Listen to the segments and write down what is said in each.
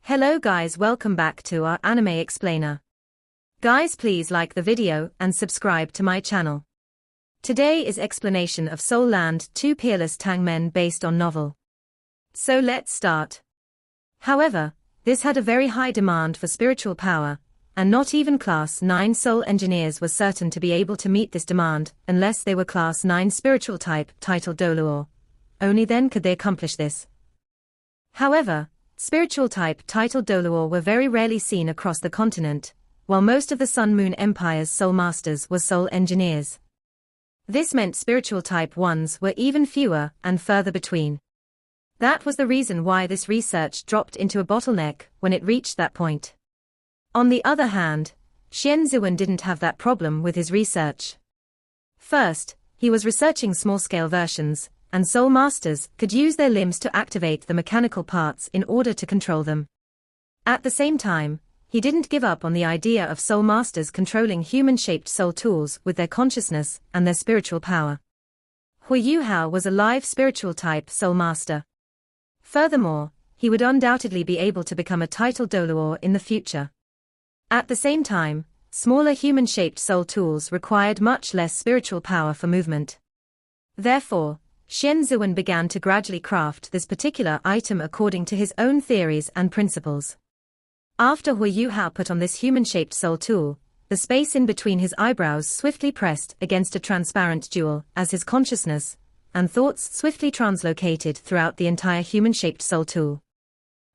Hello guys, welcome back to our anime explainer. Guys, please like the video and subscribe to my channel. Today is explanation of Soul Land 2 Peerless Tang Men based on novel. So let's start. However, this had a very high demand for spiritual power, and not even Class 9 Soul Engineers were certain to be able to meet this demand unless they were Class 9 spiritual type titled Doluor. Only then could they accomplish this. However, spiritual type titled Doluor were very rarely seen across the continent, while most of the Sun Moon Empire's Soul Masters were Soul Engineers. This meant spiritual type ones were even fewer and further between. That was the reason why this research dropped into a bottleneck when it reached that point. On the other hand, Xian Ziwen didn't have that problem with his research. First, he was researching small-scale versions, and Soul Masters could use their limbs to activate the mechanical parts in order to control them. At the same time, he didn't give up on the idea of Soul Masters controlling human-shaped soul tools with their consciousness and their spiritual power. Huo Yuhao was a live spiritual type Soul Master. Furthermore, he would undoubtedly be able to become a titled Doluor in the future. At the same time, smaller human-shaped soul tools required much less spiritual power for movement. Therefore, Xian Ziwen began to gradually craft this particular item according to his own theories and principles. After Huo Yuhao put on this human-shaped soul tool, the space in between his eyebrows swiftly pressed against a transparent jewel as his consciousness and thoughts swiftly translocated throughout the entire human-shaped soul tool.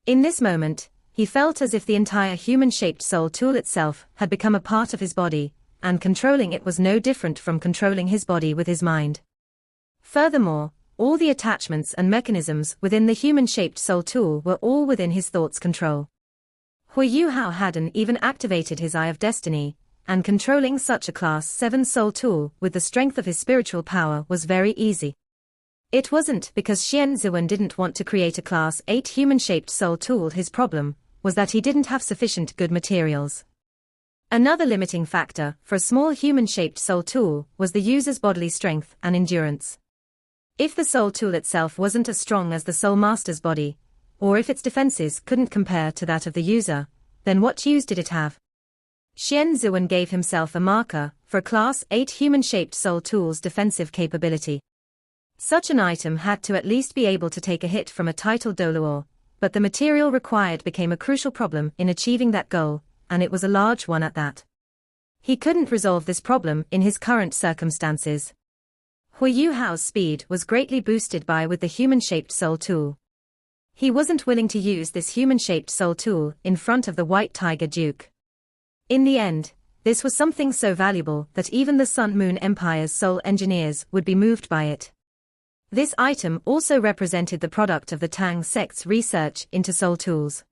In this moment, he felt as if the entire human-shaped soul tool itself had become a part of his body, and controlling it was no different from controlling his body with his mind. Furthermore, all the attachments and mechanisms within the human-shaped soul tool were all within his thoughts' control. Huo Yuhao hadn't even activated his Eye of Destiny, and controlling such a Class 7 soul tool with the strength of his spiritual power was very easy. It wasn't because Xian Ziwen didn't want to create a Class 8 human-shaped soul tool. His problem was that he didn't have sufficient good materials. Another limiting factor for a small human-shaped soul tool was the user's bodily strength and endurance. If the soul tool itself wasn't as strong as the Soul Master's body, or if its defenses couldn't compare to that of the user, then what use did it have? Xian Ziwen gave himself a marker for a Class 8 human-shaped soul tool's defensive capability. Such an item had to at least be able to take a hit from a titled Doluor, but the material required became a crucial problem in achieving that goal, and it was a large one at that. He couldn't resolve this problem in his current circumstances. Huo Yuhao's speed was greatly boosted with the human-shaped soul tool. He wasn't willing to use this human-shaped soul tool in front of the White Tiger Duke. In the end, this was something so valuable that even the Sun Moon Empire's Soul Engineers would be moved by it. This item also represented the product of the Tang sect's research into soul tools.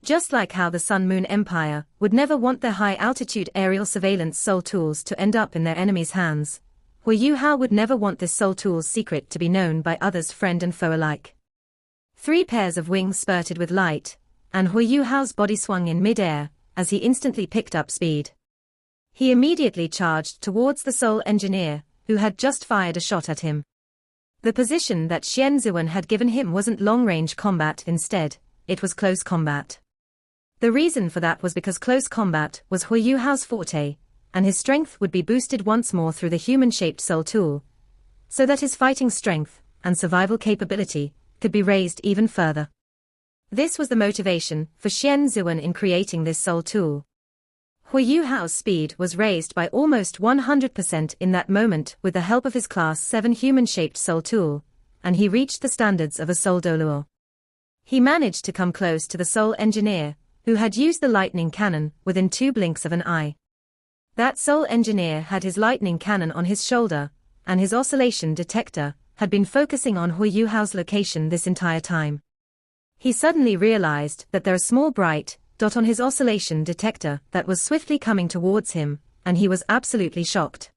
Just like how the Sun Moon Empire would never want their high-altitude aerial surveillance soul tools to end up in their enemies' hands, Huo Yuhao would never want this soul tool's secret to be known by others, friend and foe alike. 3 pairs of wings spurted with light, and Huo Yuhao's body swung in mid-air as he instantly picked up speed. He immediately charged towards the Soul Engineer, who had just fired a shot at him. The position that Xian Ziwen had given him wasn't long-range combat. Instead, it was close combat. The reason for that was because close combat was Huo Yuhao's forte, and his strength would be boosted once more through the human-shaped soul tool, so that his fighting strength and survival capability could be raised even further. This was the motivation for Xian Ziwen in creating this soul tool. Huo Yuhao's speed was raised by almost 100% in that moment with the help of his Class 7 human-shaped soul tool, and he reached the standards of a Soul Doluor. He managed to come close to the Soul Engineer, who had used the lightning cannon within 2 blinks of an eye. That Soul Engineer had his lightning cannon on his shoulder, and his oscillation detector had been focusing on Huo Yuhao's location this entire time. He suddenly realized that there was a small bright dot on his oscillation detector that was swiftly coming towards him, and he was absolutely shocked.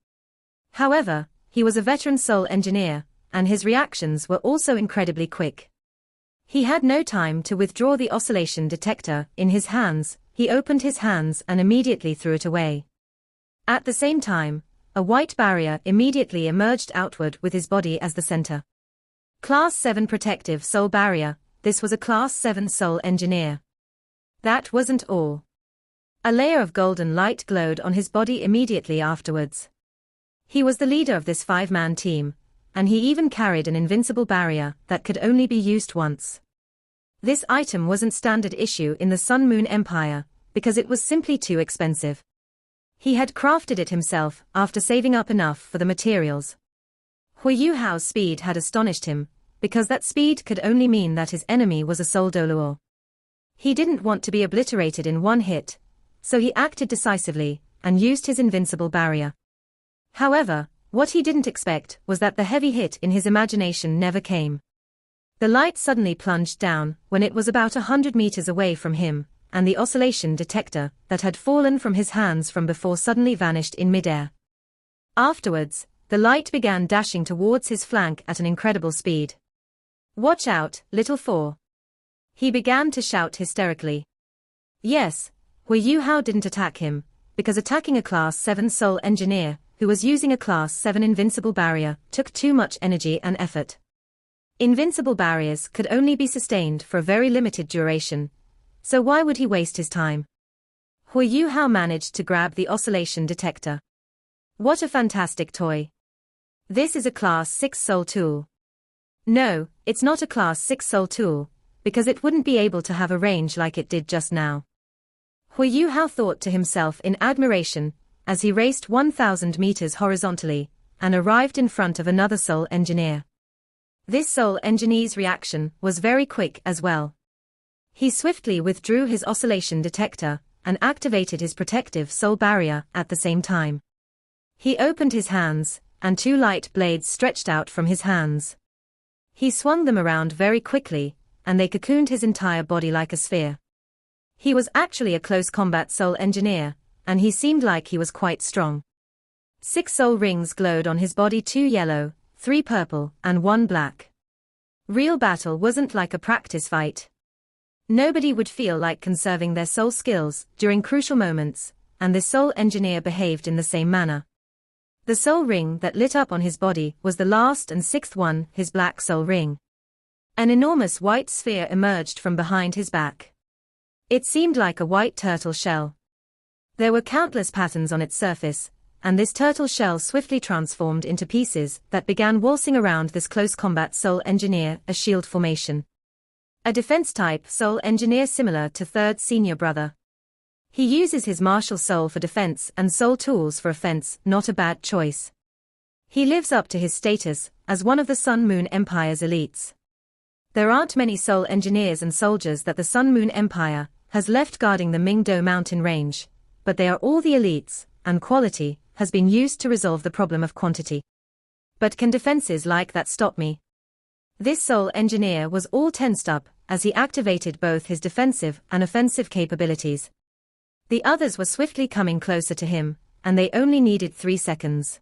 However, he was a veteran Soul Engineer, and his reactions were also incredibly quick. He had no time to withdraw the oscillation detector in his hands. He opened his hands and immediately threw it away. At the same time, a white barrier immediately emerged outward with his body as the center. Class 7 Protective Soul Barrier. This was a Class 7 Soul Engineer. That wasn't all. A layer of golden light glowed on his body immediately afterwards. He was the leader of this 5-man team, and he even carried an invincible barrier that could only be used once. This item wasn't standard issue in the Sun Moon Empire, because it was simply too expensive. He had crafted it himself after saving up enough for the materials. Huo Yuhao's speed had astonished him, because that speed could only mean that his enemy was a Soul Doluo. He didn't want to be obliterated in one hit, so he acted decisively and used his invincible barrier. However, what he didn't expect was that the heavy hit in his imagination never came. The light suddenly plunged down when it was about 100 meters away from him, and the oscillation detector that had fallen from his hands from before suddenly vanished in midair. Afterwards, the light began dashing towards his flank at an incredible speed. "Watch out, little four!" He began to shout hysterically. Yes, Huo Yuhao didn't attack him, because attacking a Class 7 Soul Engineer, who was using a Class 7 invincible barrier, took too much energy and effort. Invincible barriers could only be sustained for a very limited duration, so why would he waste his time? Huo Yuhao managed to grab the oscillation detector. What a fantastic toy! This is a Class 6 Soul tool. No, it's not a Class 6 Soul tool, because it wouldn't be able to have a range like it did just now. Huo Yuhao thought to himself in admiration, as he raced 1,000 meters horizontally, and arrived in front of another Soul Engineer. This Soul Engineer's reaction was very quick as well. He swiftly withdrew his oscillation detector, and activated his protective Soul Barrier at the same time. He opened his hands, and 2 light blades stretched out from his hands. He swung them around very quickly, and they cocooned his entire body like a sphere. He was actually a close combat Soul Engineer, and he seemed like he was quite strong. 6 soul rings glowed on his body, 2 yellow, 3 purple, and 1 black. Real battle wasn't like a practice fight. Nobody would feel like conserving their soul skills during crucial moments, and this Soul Engineer behaved in the same manner. The soul ring that lit up on his body was the last and 6th one, his black soul ring. An enormous white sphere emerged from behind his back. It seemed like a white turtle shell. There were countless patterns on its surface, and this turtle shell swiftly transformed into pieces that began waltzing around this close combat Soul Engineer, a shield formation. A defense-type Soul Engineer similar to Third Senior Brother. He uses his martial soul for defense and soul tools for offense, not a bad choice. He lives up to his status as one of the Sun Moon Empire's elites. There aren't many Soul Engineers and soldiers that the Sun Moon Empire has left guarding the Mingdo mountain range, but they are all the elites, and quality has been used to resolve the problem of quantity. But can defenses like that stop me? This Soul Engineer was all tensed up as he activated both his defensive and offensive capabilities. The others were swiftly coming closer to him, and they only needed 3 seconds.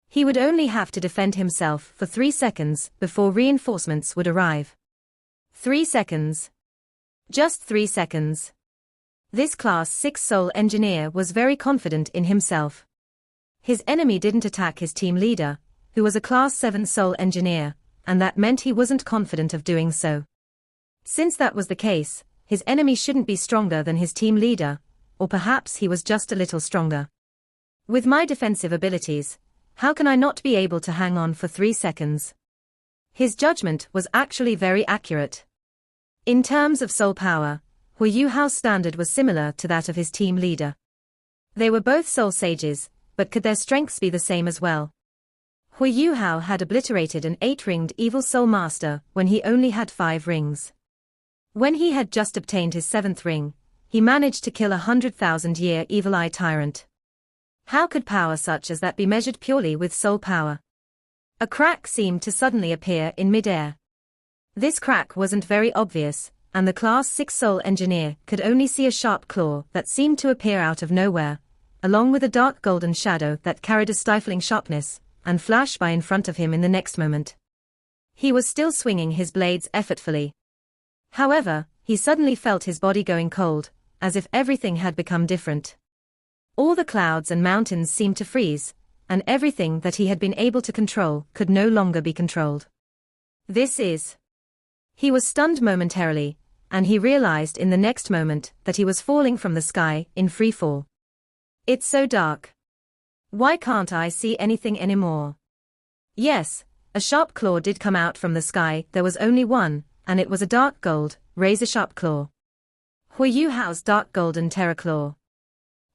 He would only have to defend himself for 3 seconds before reinforcements would arrive. 3 seconds. Just 3 seconds. This Class 6 Soul Engineer was very confident in himself. His enemy didn't attack his team leader, who was a Class 7 Soul Engineer, and that meant he wasn't confident of doing so. Since that was the case, his enemy shouldn't be stronger than his team leader, or perhaps he was just a little stronger. With my defensive abilities, how can I not be able to hang on for 3 seconds? His judgment was actually very accurate. In terms of soul power, Huo Yuhao's standard was similar to that of his team leader. They were both soul sages, but could their strengths be the same as well? Huo Yuhao had obliterated an 8-ringed evil soul master when he only had 5 rings. When he had just obtained his 7th ring, he managed to kill a 100,000-year evil eye tyrant. How could power such as that be measured purely with soul power? A crack seemed to suddenly appear in midair. This crack wasn't very obvious, and the Class 6 Soul Engineer could only see a sharp claw that seemed to appear out of nowhere, along with a dark golden shadow that carried a stifling sharpness, and flash by in front of him in the next moment. He was still swinging his blades effortfully. However, he suddenly felt his body going cold, as if everything had become different. All the clouds and mountains seemed to freeze, and everything that he had been able to control could no longer be controlled. He was stunned momentarily, and he realized in the next moment that he was falling from the sky in free fall. It's so dark. Why can't I see anything anymore? Yes, a sharp claw did come out from the sky. There was only one, and it was a dark gold, razor-sharp claw. Huo Yuhao's dark golden terror claw.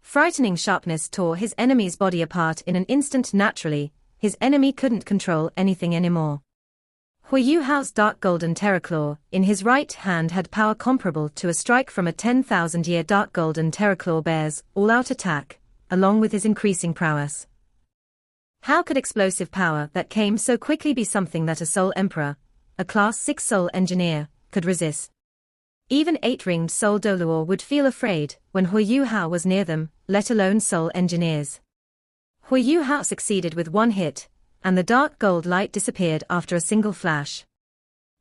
Frightening sharpness tore his enemy's body apart in an instant. Naturally, his enemy couldn't control anything anymore. Huo Yuhao's dark golden terror claw in his right hand had power comparable to a strike from a 10,000-year dark golden terror claw bear's all-out attack, along with his increasing prowess. How could explosive power that came so quickly be something that a Soul Emperor, a Class 6 Soul Engineer, could resist? Even 8-ringed Soul Doluo would feel afraid when Huo Yuhao was near them, let alone Soul Engineers. Huo Yuhao succeeded with one hit, and the dark gold light disappeared after a single flash.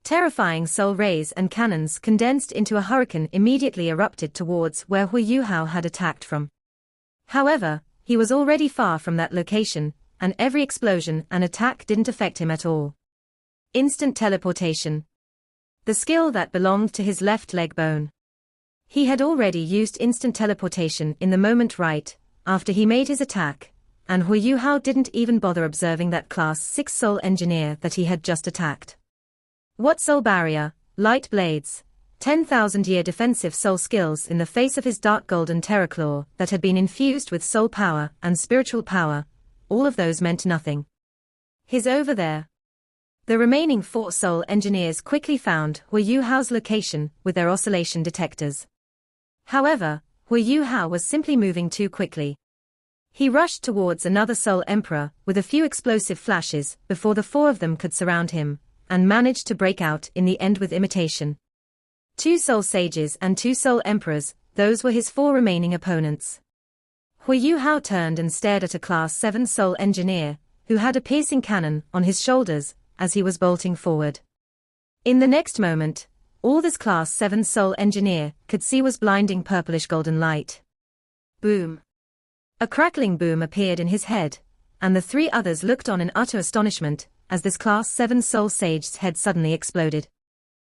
Terrifying soul rays and cannons condensed into a hurricane immediately erupted towards where Huo Yuhao had attacked from. However, he was already far from that location, and every explosion and attack didn't affect him at all. Instant teleportation. The skill that belonged to his left leg bone. He had already used instant teleportation in the moment right after he made his attack, and Huo Yuhao didn't even bother observing that Class 6 Soul Engineer that he had just attacked. What soul barrier, light blades, 10,000-year defensive soul skills in the face of his dark golden terror claw that had been infused with soul power and spiritual power, all of those meant nothing. He's over there. The remaining 4 Soul Engineers quickly found Huo Yuhao's location with their oscillation detectors. However, Huo Yuhao was simply moving too quickly. He rushed towards another Soul Emperor with a few explosive flashes before the 4 of them could surround him, and managed to break out in the end with imitation. 2 Soul Sages and 2 Soul Emperors, those were his 4 remaining opponents. Huo Yuhao turned and stared at a Class 7 Soul Engineer, who had a piercing cannon on his shoulders, as he was bolting forward. In the next moment, all this Class 7 Soul Engineer could see was blinding purplish golden light. Boom! A crackling boom appeared in his head, and the 3 others looked on in utter astonishment as this Class 7 Soul Sage's head suddenly exploded.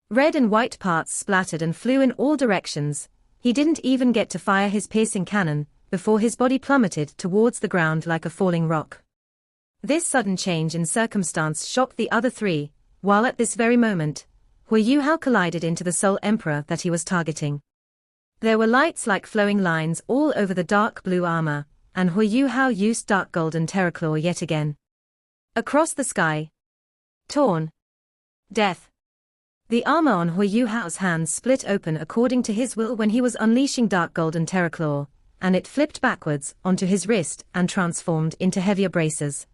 Red and white parts splattered and flew in all directions. He didn't even get to fire his piercing cannon before his body plummeted towards the ground like a falling rock. This sudden change in circumstance shocked the other 3, while at this very moment, Huo Yuhao collided into the Soul Emperor that he was targeting. There were lights like flowing lines all over the dark blue armor, and Huo Yuhao used dark golden terror claw yet again. Across the sky. Torn. Death. The armor on Huo Yuhao's hands split open according to his will when he was unleashing dark golden terror claw, and it flipped backwards onto his wrist and transformed into heavier bracers.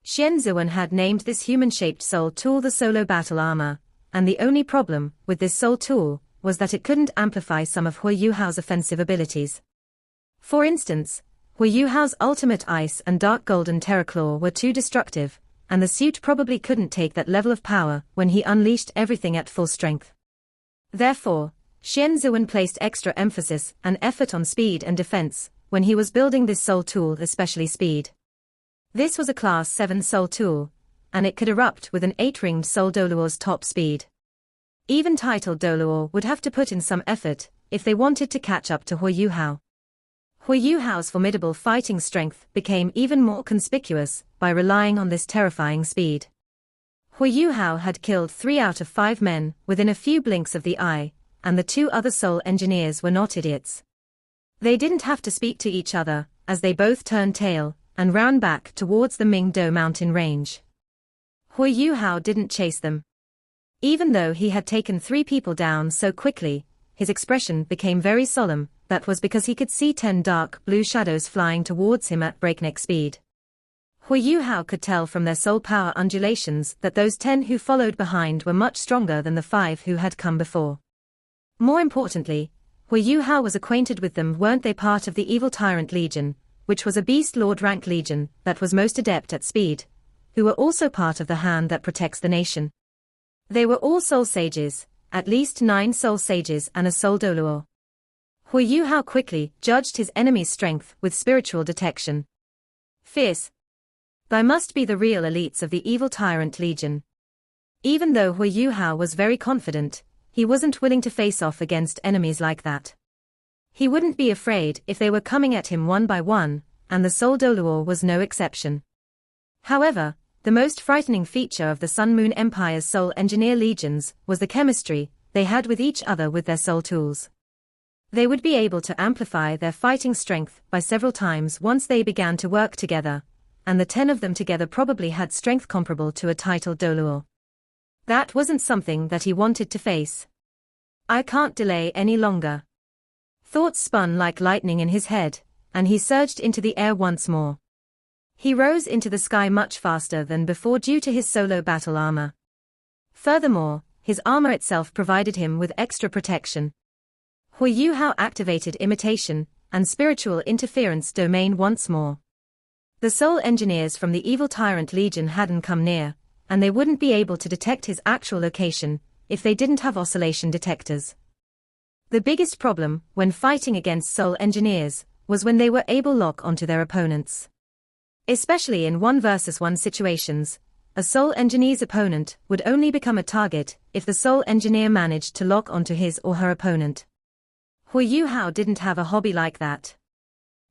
Xian Zuan had named this human-shaped soul tool the Solo Battle Armor, and the only problem with this soul tool was that it couldn't amplify some of Huo Yuhao's offensive abilities. For instance, Huo Yuhao's ultimate ice and dark golden terror claw were too destructive, and the suit probably couldn't take that level of power when he unleashed everything at full strength. Therefore, Xian Zuan placed extra emphasis and effort on speed and defense when he was building this soul tool, especially speed. This was a Class 7 soul tool, and it could erupt with an 8-ringed Soul Doluo's top speed. Even titled Doluo would have to put in some effort if they wanted to catch up to Huo Yuhao. Huo Yuhao's formidable fighting strength became even more conspicuous by relying on this terrifying speed. Huo Yuhao had killed 3 out of 5 men within a few blinks of the eye, and the 2 other Soul Engineers were not idiots. They didn't have to speak to each other, as they both turned tail and ran back towards the Mingdo mountain range. Huo Yuhao didn't chase them. Even though he had taken 3 people down so quickly, his expression became very solemn. That was because he could see 10 dark blue shadows flying towards him at breakneck speed. Huo Yuhao could tell from their soul power undulations that those 10 who followed behind were much stronger than the 5 who had come before. More importantly, Huo Yuhao was acquainted with them. Weren't they part of the evil Tyrant Legion, which was a Beast Lord rank legion that was most adept at speed, who were also part of the hand that protects the nation? They were all Soul Sages, at least 9 Soul Sages and a Soul Doluo. Huo Yuhao quickly judged his enemy's strength with spiritual detection. Fierce. They must be the real elites of the evil Tyrant Legion. Even though Huo Yuhao was very confident, he wasn't willing to face off against enemies like that. He wouldn't be afraid if they were coming at him one by one, and the Soul Doluo was no exception. However, the most frightening feature of the Sun Moon Empire's Soul Engineer legions was the chemistry they had with each other with their soul tools. They would be able to amplify their fighting strength by several times once they began to work together, and the 10 of them together probably had strength comparable to a titled Doluo. That wasn't something that he wanted to face. I can't delay any longer. Thoughts spun like lightning in his head, and he surged into the air once more. He rose into the sky much faster than before due to his solo battle armor. Furthermore, his armor itself provided him with extra protection. Huo Yuhao activated imitation and spiritual interference domain once more. The soul engineers from the evil tyrant legion hadn't come near, and they wouldn't be able to detect his actual location if they didn't have oscillation detectors. The biggest problem when fighting against soul engineers was when they were able to lock onto their opponents. Especially in 1 versus 1 situations, a soul engineer's opponent would only become a target if the soul engineer managed to lock onto his or her opponent. Huo Yuhao didn't have a hobby like that.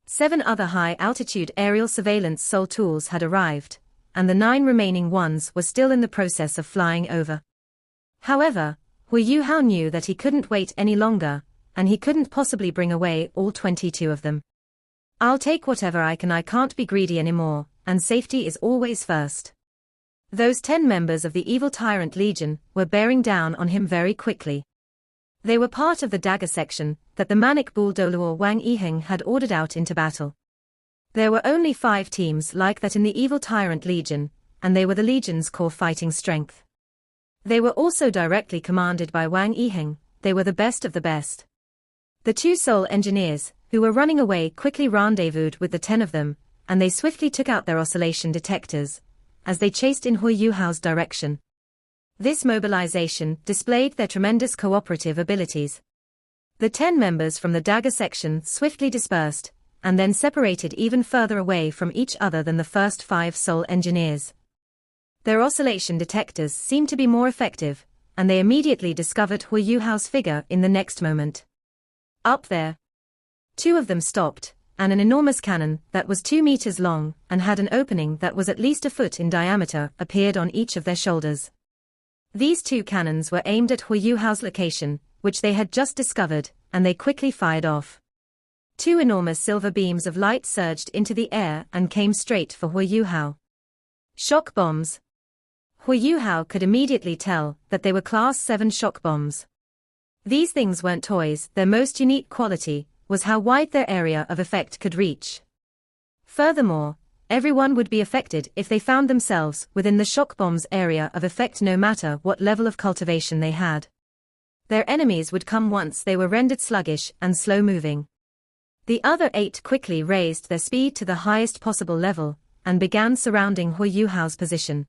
7 other high-altitude aerial surveillance soul tools had arrived, and the 9 remaining ones were still in the process of flying over. However, Huo Yuhao knew that he couldn't wait any longer, and he couldn't possibly bring away all 22 of them. I'll take whatever I can't be greedy anymore, and safety is always first. Those 10 members of the evil tyrant legion were bearing down on him very quickly. They were part of the dagger section that the manic bull Doluo Wang Yiheng had ordered out into battle. There were only 5 teams like that in the evil tyrant legion, and they were the legion's core fighting strength. They were also directly commanded by Wang Yiheng. They were the best of the best. The 2 soul engineers, who were running away, quickly rendezvoused with the 10 of them, and they swiftly took out their oscillation detectors as they chased in Huo Yuhao's direction. This mobilization displayed their tremendous cooperative abilities. The 10 members from the dagger section swiftly dispersed, and then separated even further away from each other than the first 5 soul engineers. Their oscillation detectors seemed to be more effective, and they immediately discovered Huo Yuhao's figure in the next moment. Up there. 2 of them stopped, and an enormous cannon that was 2 meters long and had an opening that was at least a foot in diameter appeared on each of their shoulders. These 2 cannons were aimed at Huo Yuhao's location, which they had just discovered, and they quickly fired off. 2 enormous silver beams of light surged into the air and came straight for Huo Yuhao. Shock bombs. Huo Yuhao could immediately tell that they were Class 7 shock bombs. These things weren't toys. Their most unique quality was how wide their area of effect could reach. Furthermore, everyone would be affected if they found themselves within the shock bomb's area of effect, no matter what level of cultivation they had. Their enemies would come once they were rendered sluggish and slow-moving. The other 8 quickly raised their speed to the highest possible level and began surrounding Huo Yuhao's position.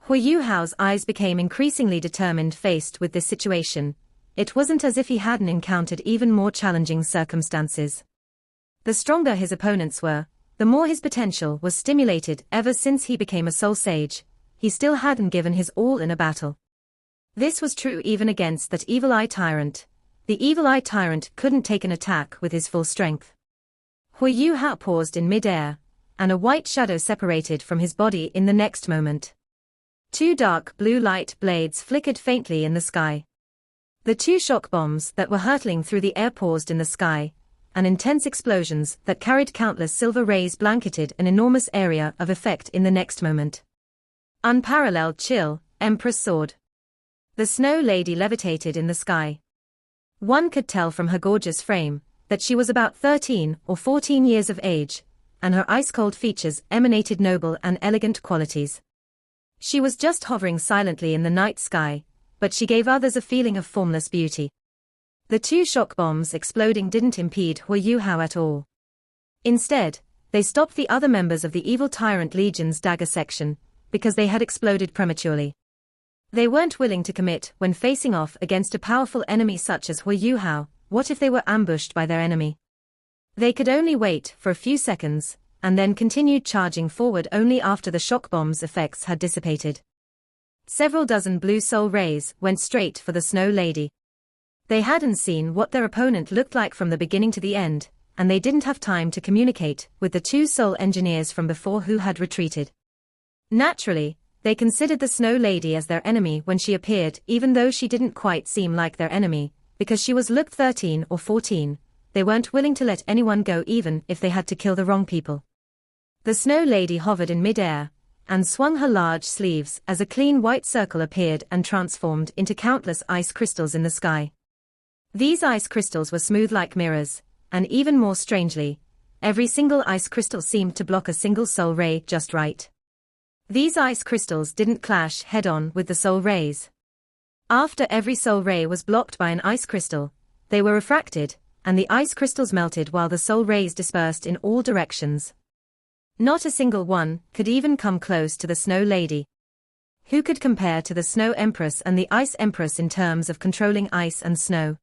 Huo Yuhao's eyes became increasingly determined faced with this situation. It wasn't as if he hadn't encountered even more challenging circumstances. The stronger his opponents were, the more his potential was stimulated. Ever since he became a soul sage, he still hadn't given his all in a battle. This was true even against that evil eye tyrant. The evil eye tyrant couldn't take an attack with his full strength. Huo Yuhao paused in mid-air, and a white shadow separated from his body in the next moment. 2 dark blue light blades flickered faintly in the sky. The 2 shock bombs that were hurtling through the air paused in the sky, and intense explosions that carried countless silver rays blanketed an enormous area of effect in the next moment. Unparalleled chill, Empress Sword. The Snow Lady levitated in the sky. One could tell from her gorgeous frame that she was about 13 or 14 years of age, and her ice-cold features emanated noble and elegant qualities. She was just hovering silently in the night sky, but she gave others a feeling of formless beauty. The 2 shock bombs exploding didn't impede Huo Yuhao at all. Instead, they stopped the other members of the evil tyrant legion's dagger section, because they had exploded prematurely. They weren't willing to commit when facing off against a powerful enemy such as Huo Yuhao. What if they were ambushed by their enemy? They could only wait for a few seconds, and then continued charging forward only after the shock bomb's effects had dissipated. Several dozen blue soul rays went straight for the Snow Lady. They hadn't seen what their opponent looked like from the beginning to the end, and they didn't have time to communicate with the two soul engineers from before who had retreated. Naturally, they considered the Snow Lady as their enemy when she appeared, even though she didn't quite seem like their enemy, because she was looked 13 or 14, they weren't willing to let anyone go even if they had to kill the wrong people. The Snow Lady hovered in mid-air, and swung her large sleeves as a clean white circle appeared and transformed into countless ice crystals in the sky. These ice crystals were smooth like mirrors, and even more strangely, every single ice crystal seemed to block a single soul ray just right. These ice crystals didn't clash head-on with the soul rays. After every soul ray was blocked by an ice crystal, they were refracted, and the ice crystals melted while the soul rays dispersed in all directions. Not a single one could even come close to the Snow Lady. Who could compare to the Snow Empress and the Ice Empress in terms of controlling ice and snow?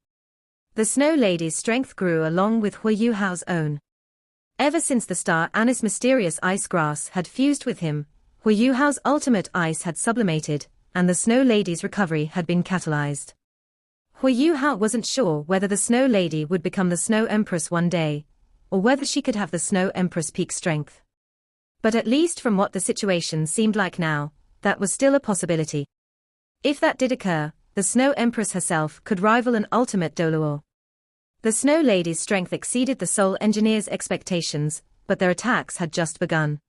The Snow Lady's strength grew along with Huo Yuhao's own. Ever since the star Anis mysterious ice grass had fused with him, Huo Yuhao's ultimate ice had sublimated, and the Snow Lady's recovery had been catalyzed. Huo Yuhao wasn't sure whether the Snow Lady would become the Snow Empress one day, or whether she could have the Snow Empress peak strength. But at least from what the situation seemed like now, that was still a possibility. If that did occur, the Snow Empress herself could rival an ultimate Doluo. The Snow Lady's strength exceeded the Soul Engineer's expectations, but their attacks had just begun.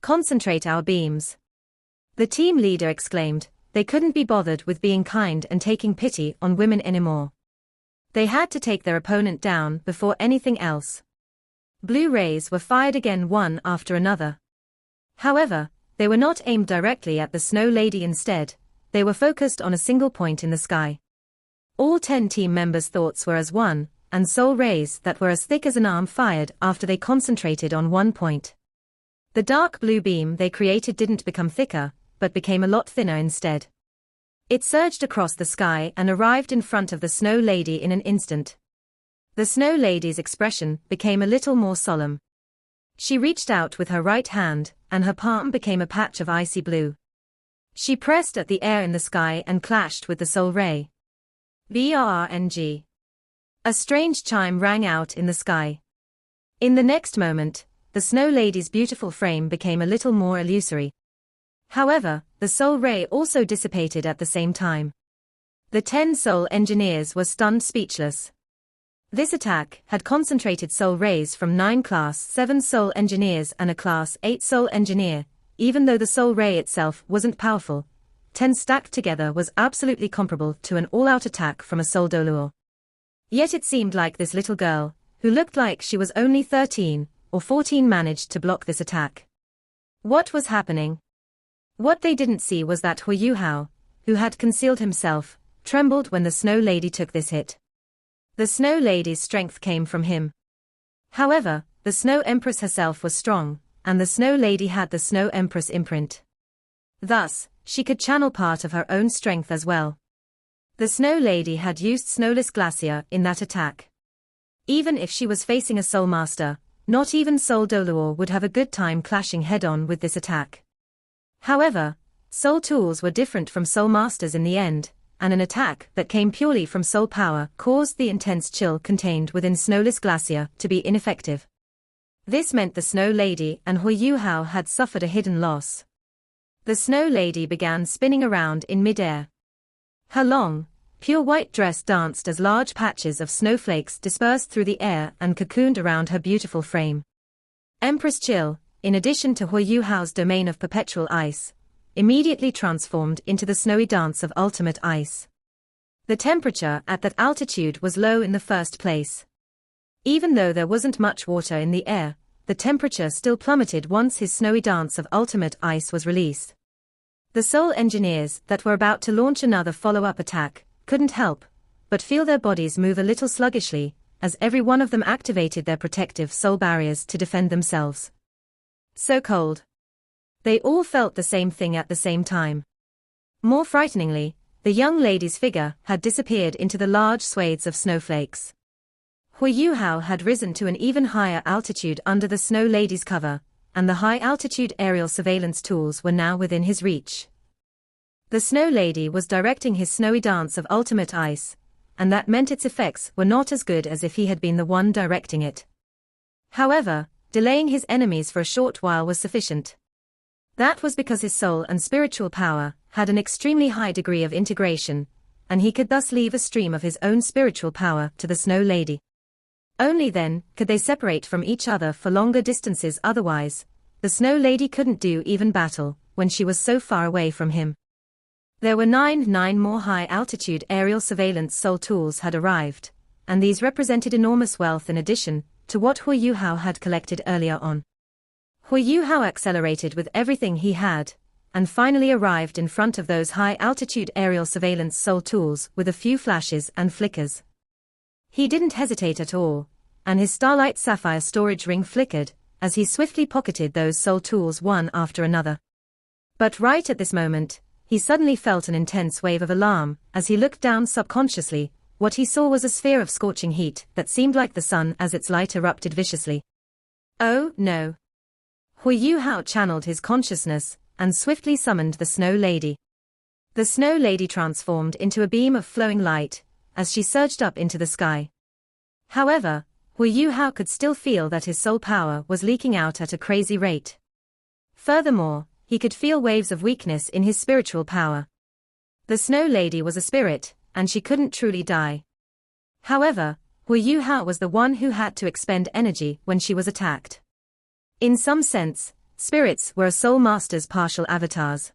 "Concentrate our beams," the team leader exclaimed. They couldn't be bothered with being kind and taking pity on women anymore. They had to take their opponent down before anything else. Blue rays were fired again one after another. However, they were not aimed directly at the Snow Lady. Instead, they were focused on a single point in the sky. All 10 team members' thoughts were as one, and soul rays that were as thick as an arm fired after they concentrated on one point. The dark blue beam they created didn't become thicker, but became a lot thinner instead. It surged across the sky and arrived in front of the Snow Lady in an instant. The Snow Lady's expression became a little more solemn. She reached out with her right hand, and her palm became a patch of icy blue. She pressed at the air in the sky and clashed with the soul ray. BRNG. A strange chime rang out in the sky. In the next moment, the Snow Lady's beautiful frame became a little more illusory. However, the soul ray also dissipated at the same time. The 10 soul engineers were stunned speechless. This attack had concentrated soul rays from 9 Class 7 soul engineers and a Class 8 soul engineer. Even though the soul ray itself wasn't powerful, 10 stacked together was absolutely comparable to an all-out attack from a soul Doluo. Yet it seemed like this little girl, who looked like she was only 13 or 14, managed to block this attack. What was happening? What they didn't see was that Huo Yuhao, who had concealed himself, trembled when the Snow Lady took this hit. The Snow Lady's strength came from him. However, the Snow Empress herself was strong, and the Snow Lady had the Snow Empress imprint. Thus, she could channel part of her own strength as well. The Snow Lady had used Snowless Glacier in that attack. Even if she was facing a Soul Master, not even Soul Doluo would have a good time clashing head-on with this attack. However, Soul Tools were different from Soul Masters in the end, and an attack that came purely from soul power caused the intense chill contained within Snowless Glacier to be ineffective. This meant the Snow Lady and Huo Yuhao had suffered a hidden loss. The Snow Lady began spinning around in mid-air. Her long, pure white dress danced as large patches of snowflakes dispersed through the air and cocooned around her beautiful frame. Empress Chill, in addition to Huo Yuhao's domain of perpetual ice, immediately transformed into the snowy dance of ultimate ice. The temperature at that altitude was low in the first place. Even though there wasn't much water in the air, the temperature still plummeted once his snowy dance of ultimate ice was released. The soul engineers that were about to launch another follow-up attack couldn't help but feel their bodies move a little sluggishly, as every one of them activated their protective soul barriers to defend themselves. So cold. They all felt the same thing at the same time. More frighteningly, the young lady's figure had disappeared into the large swathes of snowflakes. Huo Yuhao had risen to an even higher altitude under the Snow Lady's cover, and the high-altitude aerial surveillance tools were now within his reach. The Snow Lady was directing his snowy dance of ultimate ice, and that meant its effects were not as good as if he had been the one directing it. However, delaying his enemies for a short while was sufficient. That was because his soul and spiritual power had an extremely high degree of integration, and he could thus leave a stream of his own spiritual power to the Snow Lady. Only then could they separate from each other for longer distances. Otherwise, the Snow Lady couldn't do even battle when she was so far away from him. There were nine more high-altitude aerial surveillance soul tools had arrived, and these represented enormous wealth in addition to what Huo Yuhao had collected earlier on. Huo Yuhao accelerated with everything he had, and finally arrived in front of those high-altitude aerial surveillance soul tools with a few flashes and flickers. He didn't hesitate at all, and his starlight sapphire storage ring flickered as he swiftly pocketed those soul tools one after another. But right at this moment, he suddenly felt an intense wave of alarm. As he looked down subconsciously, what he saw was a sphere of scorching heat that seemed like the sun as its light erupted viciously. Oh, no. Huo Yuhao channeled his consciousness and swiftly summoned the Snow Lady. The Snow Lady transformed into a beam of flowing light as she surged up into the sky. However, Huo Yuhao could still feel that his soul power was leaking out at a crazy rate. Furthermore, he could feel waves of weakness in his spiritual power. The Snow Lady was a spirit, and she couldn't truly die. However, Huo Yuhao was the one who had to expend energy when she was attacked. In some sense, spirits were a soul master's partial avatars.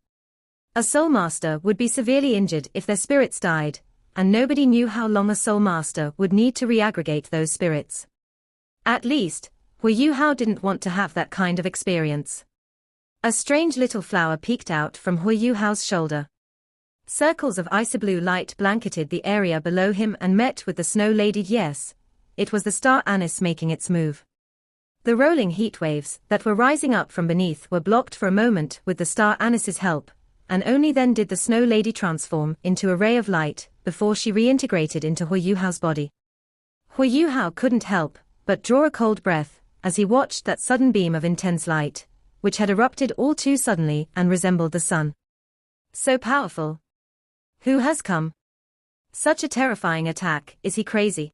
A soul master would be severely injured if their spirits died, and nobody knew how long a soul master would need to reaggregate those spirits. At least, Huo Yuhao didn't want to have that kind of experience. A strange little flower peeked out from Huo Yuhao's shoulder. Circles of icy blue light blanketed the area below him and met with the Snow Lady. Yes, it was the star anise making its move. The rolling heat waves that were rising up from beneath were blocked for a moment with the star anise's help, and only then did the Snow Lady transform into a ray of light before she reintegrated into Huo Yuhao's body. Huo Yuhao couldn't help but draw a cold breath as he watched that sudden beam of intense light, which had erupted all too suddenly and resembled the sun. So powerful. Who has come? Such a terrifying attack. Is he crazy?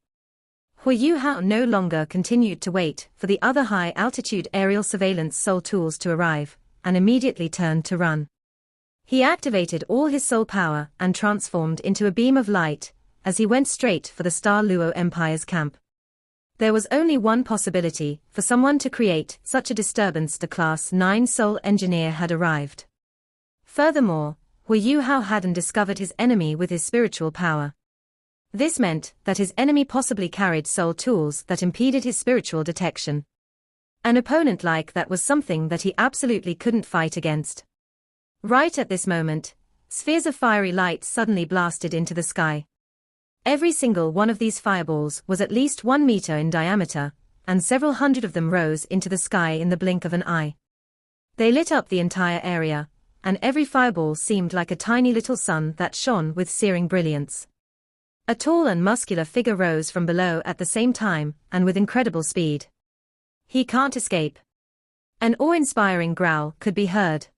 Huo Yuhao no longer continued to wait for the other high-altitude aerial surveillance soul tools to arrive, and immediately turned to run. He activated all his soul power and transformed into a beam of light as he went straight for the Star Luo Empire's camp. There was only one possibility for someone to create such a disturbance. The Class 9 Soul Engineer had arrived. Furthermore, Huo Yuhao hadn't discovered his enemy with his spiritual power. This meant that his enemy possibly carried soul tools that impeded his spiritual detection. An opponent like that was something that he absolutely couldn't fight against. Right at this moment, spheres of fiery light suddenly blasted into the sky. Every single one of these fireballs was at least 1 meter in diameter, and several hundred of them rose into the sky in the blink of an eye. They lit up the entire area, and every fireball seemed like a tiny little sun that shone with searing brilliance. A tall and muscular figure rose from below at the same time, and with incredible speed. He can't escape. An awe-inspiring growl could be heard.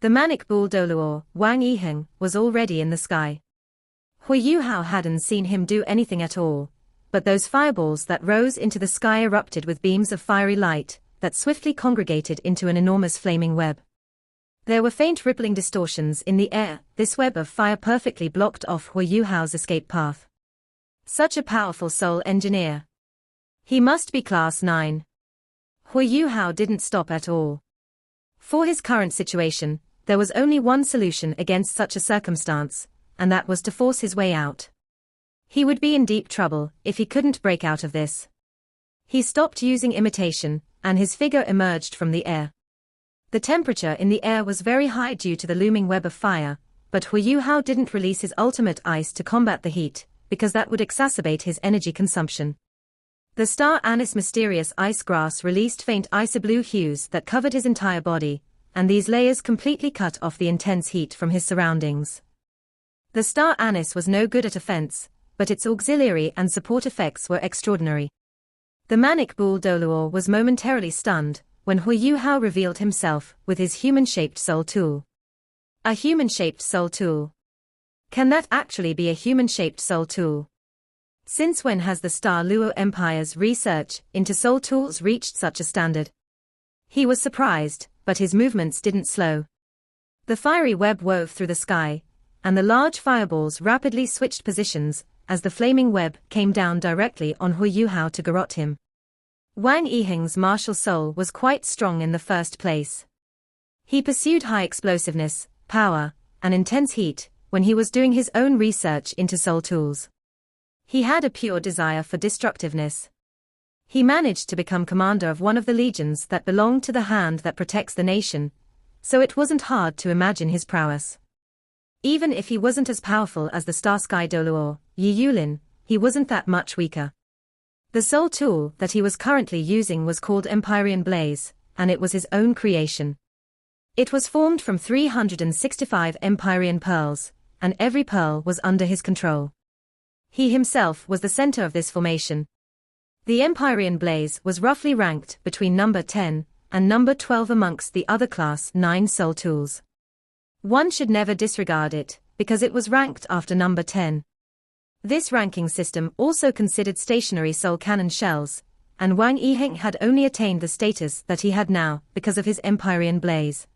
The manic bull Doluo, Wang Yiheng, was already in the sky. Huo Yuhao hadn't seen him do anything at all, but those fireballs that rose into the sky erupted with beams of fiery light that swiftly congregated into an enormous flaming web. There were faint rippling distortions in the air. This web of fire perfectly blocked off Huo Yuhao's escape path. Such a powerful soul engineer. He must be Class 9. Huo Yuhao didn't stop at all. For his current situation, there was only one solution against such a circumstance, and that was to force his way out. He would be in deep trouble if he couldn't break out of this. He stopped using imitation, and his figure emerged from the air. The temperature in the air was very high due to the looming web of fire, but Huo Yuhao didn't release his ultimate ice to combat the heat, because that would exacerbate his energy consumption. The star anise mysterious ice grass released faint icy blue hues that covered his entire body, and these layers completely cut off the intense heat from his surroundings. The star anise was no good at offense, but its auxiliary and support effects were extraordinary. The manic bull Doluo was momentarily stunned when Huo Yuhao revealed himself with his human-shaped soul tool. A human-shaped soul tool. Can that actually be a human-shaped soul tool? Since when has the Star Luo Empire's research into soul tools reached such a standard? He was surprised, but his movements didn't slow. The fiery web wove through the sky, and the large fireballs rapidly switched positions as the flaming web came down directly on Huo Yuhao to garrote him. Wang Yiheng's martial soul was quite strong in the first place. He pursued high explosiveness, power, and intense heat when he was doing his own research into soul tools. He had a pure desire for destructiveness. He managed to become commander of one of the legions that belonged to the hand that protects the nation, so it wasn't hard to imagine his prowess. Even if he wasn't as powerful as the Star Sky Doluo, Yi Yulin, he wasn't that much weaker. The soul tool that he was currently using was called Empyrean Blaze, and it was his own creation. It was formed from 365 Empyrean pearls, and every pearl was under his control. He himself was the center of this formation. The Empyrean Blaze was roughly ranked between number 10 and number 12 amongst the other Class 9 soul tools. One should never disregard it, because it was ranked after number 10. This ranking system also considered stationary soul cannon shells, and Wang Yiheng had only attained the status that he had now because of his Empyrean Blaze.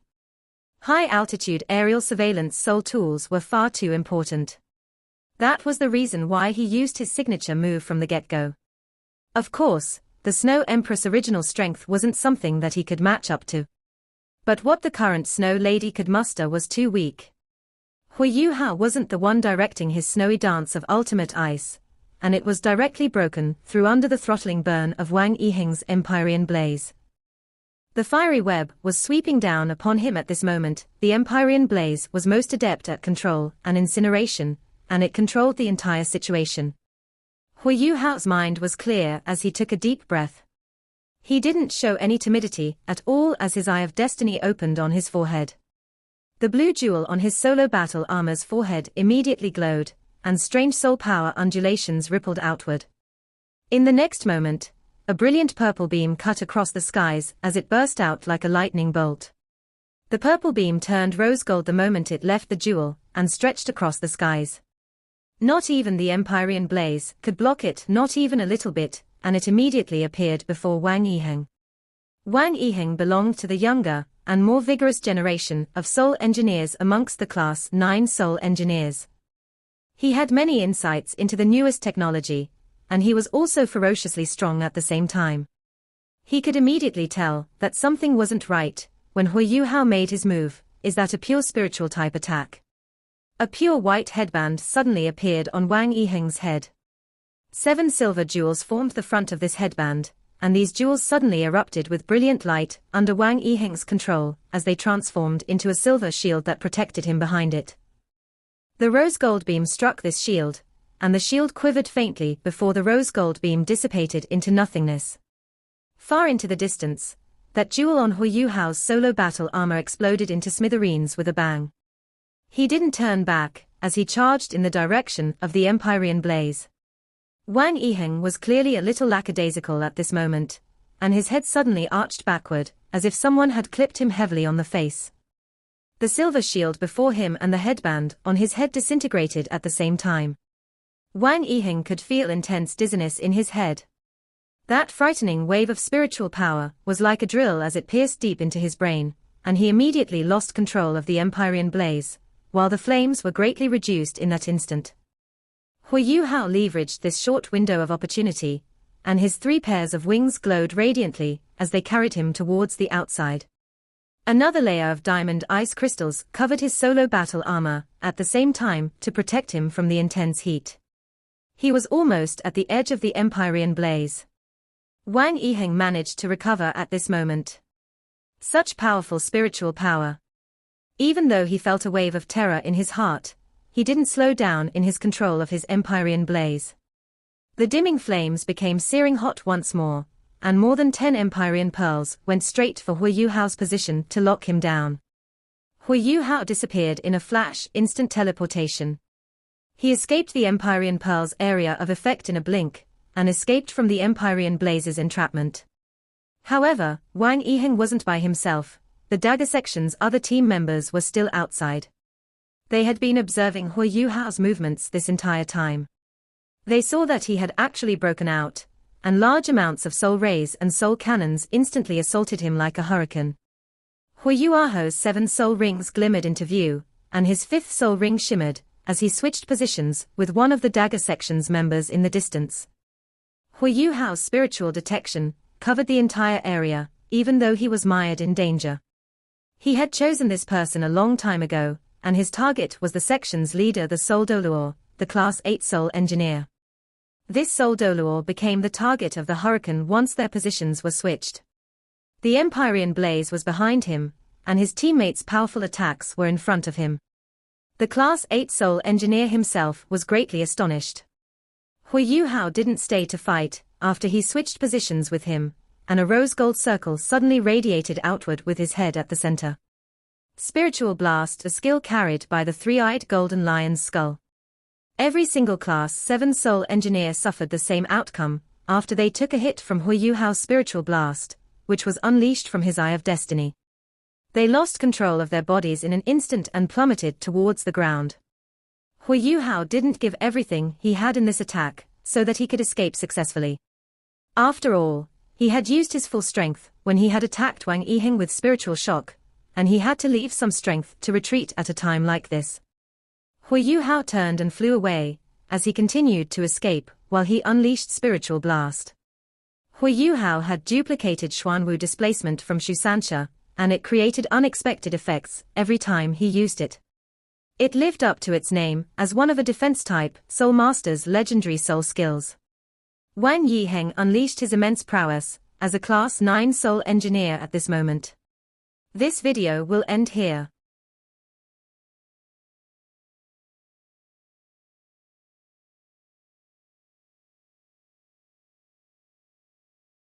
High-altitude aerial surveillance soul tools were far too important. That was the reason why he used his signature move from the get-go. Of course, the Snow Empress' original strength wasn't something that he could match up to. But what the current Snow Lady could muster was too weak. Huo Yuhao wasn't the one directing his snowy dance of ultimate ice, and it was directly broken through under the throttling burn of Wang Yiheng's Empyrean Blaze. The fiery web was sweeping down upon him at this moment. The Empyrean Blaze was most adept at control and incineration, and it controlled the entire situation. Huo Yuhao's mind was clear as he took a deep breath. He didn't show any timidity at all as his Eye of Destiny opened on his forehead. The blue jewel on his solo battle armor's forehead immediately glowed, and strange soul power undulations rippled outward. In the next moment, a brilliant purple beam cut across the skies as it burst out like a lightning bolt. The purple beam turned rose gold the moment it left the jewel, and stretched across the skies. Not even the Empyrean Blaze could block it, not even a little bit, and it immediately appeared before Wang Yiheng. Wang Yiheng belonged to the younger and more vigorous generation of soul engineers amongst the Class 9 soul engineers. He had many insights into the newest technology, and he was also ferociously strong at the same time. He could immediately tell that something wasn't right when Huo Yuhao made his move. Is that a pure spiritual type attack? A pure white headband suddenly appeared on Wang Yiheng's head. 7 silver jewels formed the front of this headband, and these jewels suddenly erupted with brilliant light under Wang Yiheng's control as they transformed into a silver shield that protected him behind it. The rose gold beam struck this shield, and the shield quivered faintly before the rose gold beam dissipated into nothingness. Far into the distance, that jewel on Huo Yuhao's solo battle armor exploded into smithereens with a bang. He didn't turn back as he charged in the direction of the Empyrean Blaze. Wang Yiheng was clearly a little lackadaisical at this moment, and his head suddenly arched backward, as if someone had clipped him heavily on the face. The silver shield before him and the headband on his head disintegrated at the same time. Wang Yiheng could feel intense dizziness in his head. That frightening wave of spiritual power was like a drill as it pierced deep into his brain, and he immediately lost control of the Empyrean Blaze, while the flames were greatly reduced in that instant. Huo Yuhao leveraged this short window of opportunity, and his 3 pairs of wings glowed radiantly as they carried him towards the outside. Another layer of diamond ice crystals covered his solo battle armor at the same time to protect him from the intense heat. He was almost at the edge of the Empyrean Blaze. Wang Yiheng managed to recover at this moment. Such powerful spiritual power. Even though he felt a wave of terror in his heart, he didn't slow down in his control of his Empyrean Blaze. The dimming flames became searing hot once more, and more than 10 Empyrean pearls went straight for Huo Yuhao's position to lock him down. Huo Yuhao disappeared in a flash, instant teleportation. He escaped the Empyrean pearl's area of effect in a blink, and escaped from the Empyrean Blaze's entrapment. However, Wang Yiheng wasn't by himself. The dagger section's other team members were still outside. They had been observing Huo Yuhao's movements this entire time. They saw that he had actually broken out, and large amounts of soul rays and soul cannons instantly assaulted him like a hurricane. Huo Yuaho's 7 soul rings glimmered into view, and his 5th soul ring shimmered, as he switched positions with one of the dagger section's members in the distance. Huo Yuhao's spiritual detection covered the entire area, even though he was mired in danger. He had chosen this person a long time ago, and his target was the section's leader, the Soul Doluor, the Class 8 Soul Engineer. This Soul Doluor became the target of the hurricane once their positions were switched. The Empyrean blaze was behind him, and his teammates' powerful attacks were in front of him. The Class 8 Soul Engineer himself was greatly astonished. Huo Yuhao didn't stay to fight after he switched positions with him, and a rose gold circle suddenly radiated outward with his head at the center. Spiritual Blast, a skill carried by the three-eyed golden lion's skull. Every single Class 7 Soul Engineer suffered the same outcome after they took a hit from Huo Yuhao's Spiritual Blast, which was unleashed from his Eye of Destiny. They lost control of their bodies in an instant and plummeted towards the ground. Huo Yuhao didn't give everything he had in this attack so that he could escape successfully. After all, he had used his full strength when he had attacked Wang Yiheng with Spiritual Shock, and he had to leave some strength to retreat at a time like this. Huo Yuhao turned and flew away, as he continued to escape while he unleashed Spiritual Blast. Huo Yuhao had duplicated Xuanwu displacement from Shusansha, and it created unexpected effects every time he used it. It lived up to its name as one of a defense-type Soul Master's legendary soul skills. Wang Yiheng unleashed his immense prowess as a Class 9 Soul Engineer at this moment. This video will end here.